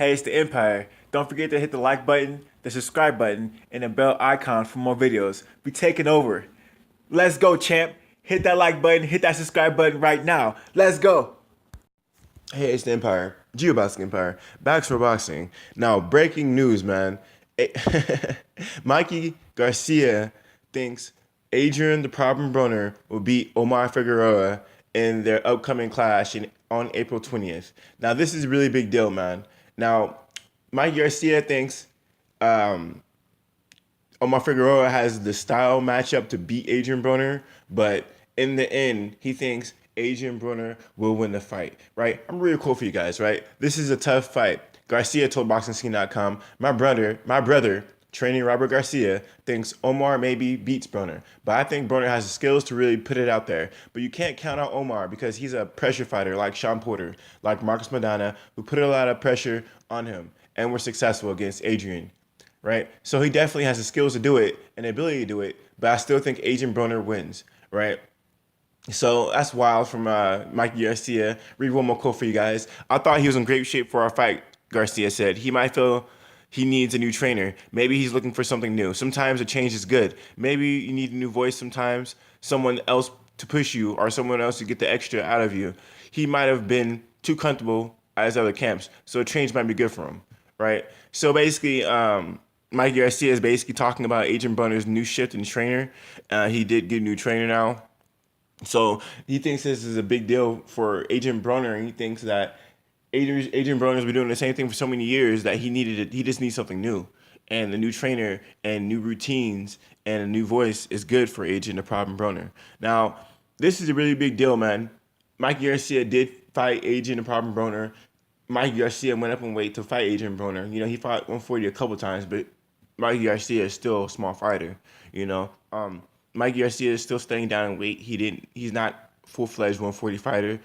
Hey, it's the Empire. Don't forget to hit the like button, the subscribe button, and the bell icon for more videos. We taking over. Let's go, champ. Hit that like button, hit that subscribe button right now. Let's go. Hey, it's the Empire. Geoboxing Empire. Backs for boxing. Now, breaking news, man. Mikey Garcia thinks Adrien the Problem Broner will beat Omar Figueroa in their upcoming clash on April 20th. Now, this is a really big deal, man. Now, Mikey Garcia thinks um, Omar Figueroa has the style matchup to beat Adrien Broner, but in the end, he thinks Adrien Broner will win the fight, right? I'm really cool for you guys, right? This is a tough fight. Garcia told BoxingScene.com, my brother, training Robert Garcia, thinks Omar maybe beats Broner. But I think Broner has the skills to really put it out there. But you can't count out Omar because he's a pressure fighter like Sean Porter, like Marcus Madonna, who put a lot of pressure on him and were successful against Adrien, right? So he definitely has the skills to do it and the ability to do it, but I still think Adrien Broner wins, right? So that's wild from Mikey Garcia. Read one more quote for you guys. I thought he was in great shape for our fight, Garcia said. He might feel he needs a new trainer. Maybe he's looking for something new. Sometimes a change is good. Maybe you need a new voice sometimes, someone else to push you or someone else to get the extra out of you. He might have been too comfortable at his other camps, so a change might be good for him, right? So basically, Mike Garcia is basically talking about Adrian Broner's new shift in trainer. He did get a new trainer now. So he thinks this is a big deal for Adrien Broner, and he thinks that Adrien Broner's been doing the same thing for so many years that he just needs something new. And the new trainer and new routines and a new voice is good for Adrien the Problem Broner. Now, this is a really big deal, man. Mikey Garcia did fight Adrien the Problem Broner. Mikey Garcia went up in weight to fight Adrien Broner. He fought 140 a couple times, but Mikey Garcia is still a small fighter. You know, Mikey Garcia is still staying down in weight. He's not full fledged 140 fighter.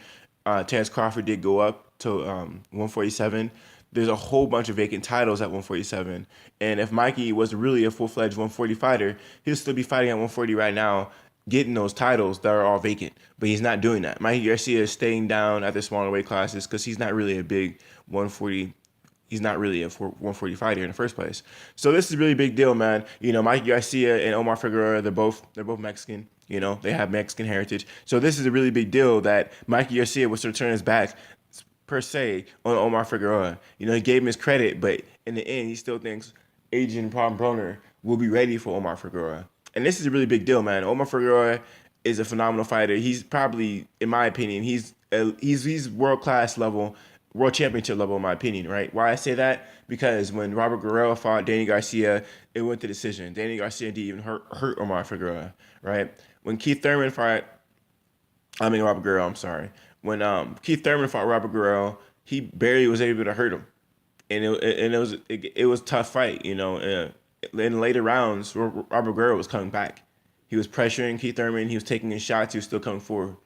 Terrence Crawford did go up to 147. There's a whole bunch of vacant titles at 147. And if Mikey was really a full fledged 140 fighter, he'll still be fighting at 140 right now, getting those titles that are all vacant. But he's not doing that. Mikey Garcia is staying down at the smaller weight classes because he's not really a big 140. He's not really a 140 fighter in the first place. So this is a really big deal, man. Mikey Garcia and Omar Figueroa, they're both Mexican. They have Mexican heritage. So this is a really big deal that Mikey Garcia was to turn his back per se on Omar Figueroa. He gave him his credit, but in the end, he still thinks Adrien Problem Broner will be ready for Omar Figueroa. And this is a really big deal, man. Omar Figueroa is a phenomenal fighter. He's probably, in my opinion, he's world class level, world championship level, in my opinion, right? Why I say that? Because when Robert Guerrero fought Danny Garcia, it went to decision. Danny Garcia didn't even hurt Omar Figueroa, right? When Keith Thurman fought, Robert Guerrero, I'm sorry. When Keith Thurman fought Robert Guerrero, he barely was able to hurt him, and it was a tough fight. In later rounds, Robert Guerrero was coming back. He was pressuring Keith Thurman. He was taking his shots. He was still coming forward.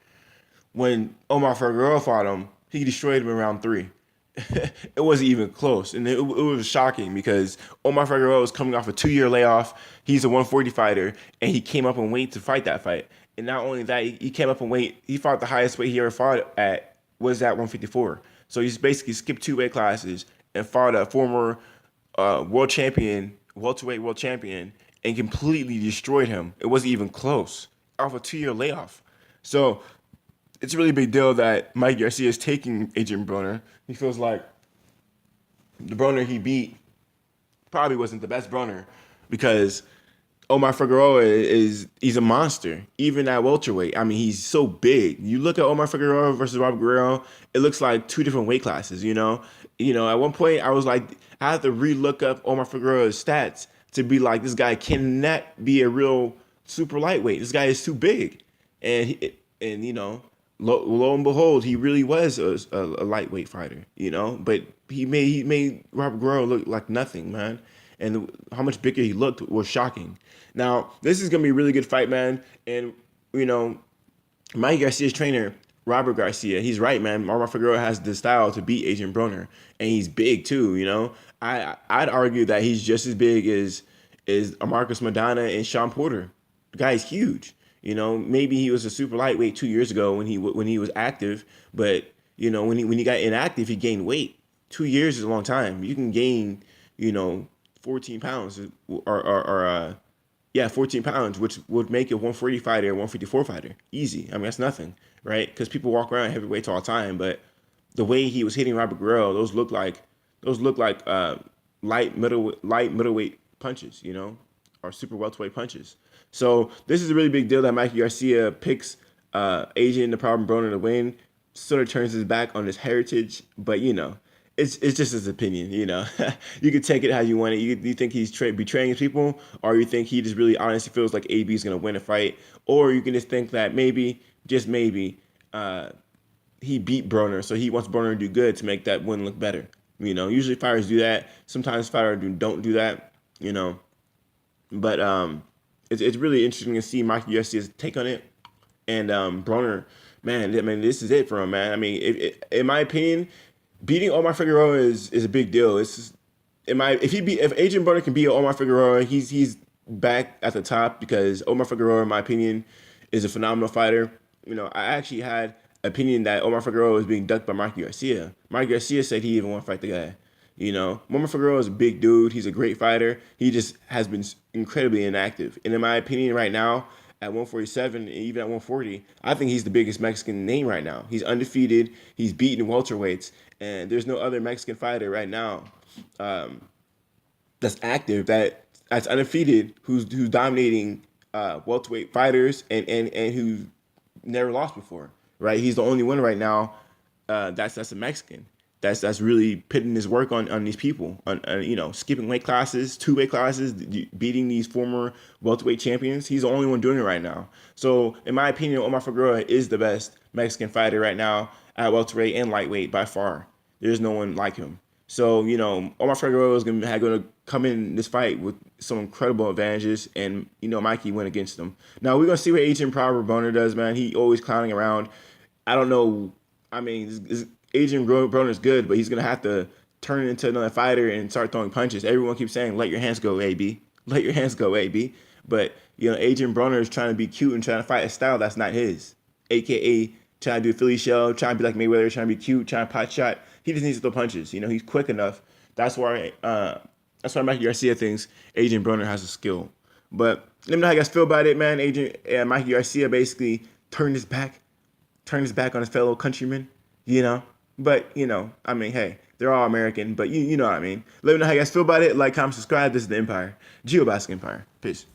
When Omar Figueroa fought him, he destroyed him in round three. It wasn't even close, and it was shocking because Omar Figueroa was coming off a 2-year layoff. He's a 140 fighter, and he came up in weight to fight that fight. And not only that, he came up in weight. He fought the highest weight he ever fought at was at 154. So he's basically skipped 2 weight classes and fought a former world champion, welterweight world champion, and completely destroyed him. It wasn't even close off a 2-year layoff. So it's a really big deal that Mike Garcia is taking Adrien Broner. He feels like the Broner he beat probably wasn't the best Broner because Omar Figueroa he's a monster, even at welterweight. He's so big. You look at Omar Figueroa versus Robert Guerrero, it looks like 2 different weight classes. At one point I was like, I had to re-look up Omar Figueroa's stats to be like, this guy cannot be a real super lightweight. This guy is too big, and lo and behold, he really was a lightweight fighter, But he made Robert Guerrero look like nothing, man. And how much bigger he looked was shocking. Now, this is gonna be a really good fight, man. And Mike Garcia's trainer, Robert Garcia, he's right, man. Omar Figueroa has the style to beat Adrien Broner, and he's big too. I'd argue that he's just as big as Marcus Madonna and Sean Porter. The guy's huge. Maybe he was a super lightweight 2 years ago when he was active, but when he got inactive, he gained weight. 2 years is a long time. You can gain, 14 pounds or 14 pounds, which would make a 140 fighter, 154 fighter. Easy. I mean, that's nothing, right? Because people walk around heavyweights all the time, but the way he was hitting Robert Guerrero, those look like light middleweight punches, or super welterweight punches. So this is a really big deal that Mikey Garcia picks Adrien the Problem Broner to win. Sort of turns his back on his heritage, but it's just his opinion. You could take it how you want it. You think he's betraying his people, or you think he just really honestly feels like AB is gonna win a fight, or you can just think that maybe, just maybe, he beat Broner, so he wants Broner to do good to make that win look better. Usually fighters do that. Sometimes fighters don't do that. But it's really interesting to see Mikey Garcia's take on it. And Broner, man, I mean, this is it for him, man. I mean, in my opinion, beating Omar Figueroa is a big deal. It's just, if Adrien Broner can beat Omar Figueroa, he's back at the top, because Omar Figueroa, in my opinion, is a phenomenal fighter. I actually had opinion that Omar Figueroa was being ducked by Mikey Garcia. Mikey Garcia said he even want to fight the guy. Omar Figueroa is a big dude. He's a great fighter. He just has been incredibly inactive. And in my opinion, right now, at 147 and even at 140, I think he's the biggest Mexican name right now. He's undefeated. He's beaten welterweights, and there's no other Mexican fighter right now that's active, that's undefeated, who's dominating welterweight fighters and who never lost before. Right, he's the only one right now that's a Mexican. That's really pitting his work on these people, on skipping weight classes, 2 weight classes, beating these former welterweight champions. He's the only one doing it right now. So, in my opinion, Omar Figueroa is the best Mexican fighter right now at welterweight and lightweight by far. There's no one like him. So, Omar Figueroa is going to come in this fight with some incredible advantages, and, Mikey went against him. Now, we're going to see what Adrien Broner does, man. He always clowning around. I don't know. I mean, Adrien Broner is good, but he's going to have to turn into another fighter and start throwing punches. Everyone keeps saying, let your hands go, AB. Let your hands go, AB. But, Adrien Broner is trying to be cute and trying to fight a style that's not his, a.k.a. trying to do a Philly shell, trying to be like Mayweather, trying to be cute, trying to pot shot. He just needs to throw punches. He's quick enough. That's why Mikey Garcia thinks Adrien Broner has a skill. But let me know how you guys feel about it, man. Mikey Garcia basically turned his back on his fellow countrymen, But, I mean, hey, they're all American, but you know what I mean. Let me know how you guys feel about it. Like, comment, subscribe. This is The Empire. GeoBasket Empire. Peace.